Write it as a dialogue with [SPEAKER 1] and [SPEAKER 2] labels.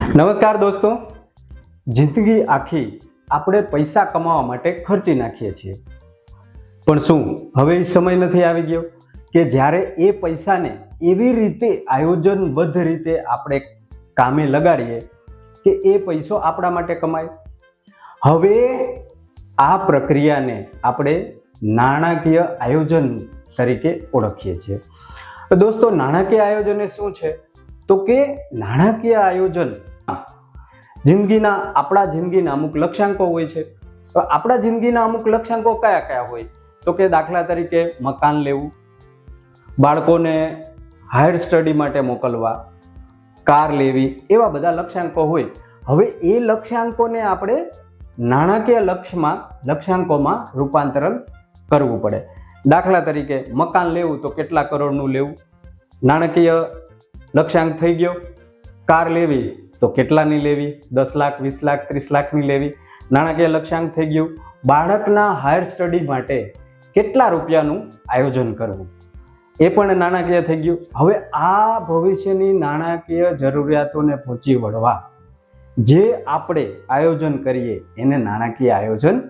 [SPEAKER 1] નમસ્કાર દોસ્તો, જિંદગી આખી આપણે પૈસા કમાવા માટે ખર્ચી નાખીએ છીએ, પણ શું હવે એ સમય નથી આવી ગયો કે જ્યારે એ પૈસાને એવી રીતે આયોજનબદ્ધ રીતે આપણે કામે લગાડીએ કે એ પૈસો આપણા માટે કમાય? હવે આ પ્રક્રિયાને આપણે નાણાકીય આયોજન તરીકે ઓળખીએ છીએ. તો દોસ્તો, નાણાકીય આયોજન એ શું છે? તો કે નાણાકીય આયોજન આપણા જિંદગીના અમુક લક્ષ્યાંકો હોય છે. તો આપણા જિંદગીના અમુક લક્ષ્યાંકો કયા કયા હોય? તો કે દાખલા તરીકે મકાન લેવું, બાળકોને હાયર સ્ટડી માટે મોકલવા, કાર લેવી, એવા બધા લક્ષ્યાંકો હોય. હવે એ લક્ષ્યાંકોને આપણે નાણાકીય લક્ષ્યાંકોમાં રૂપાંતરણ કરવું પડે. દાખલા તરીકે મકાન લેવું તો કેટલા કરોડનું લેવું, નાણાકીય લક્ષ્યાંક થઈ ગયો. કાર લેવી તો કેટલાની લેવી, 10 લાખ, 20 લાખ, 30 લાખની લેવી, નાણાકીય લક્ષ્યાંક થઈ ગયું. બાળકના હાયર સ્ટડી માટે કેટલા રૂપિયાનું આયોજન કરવું, એ પણ નાણાકીય થઈ ગયું. હવે આ ભવિષ્યની નાણાકીય જરૂરિયાતોને પહોંચી વળવા જે આપણે આયોજન કરીએ એને નાણાકીય આયોજન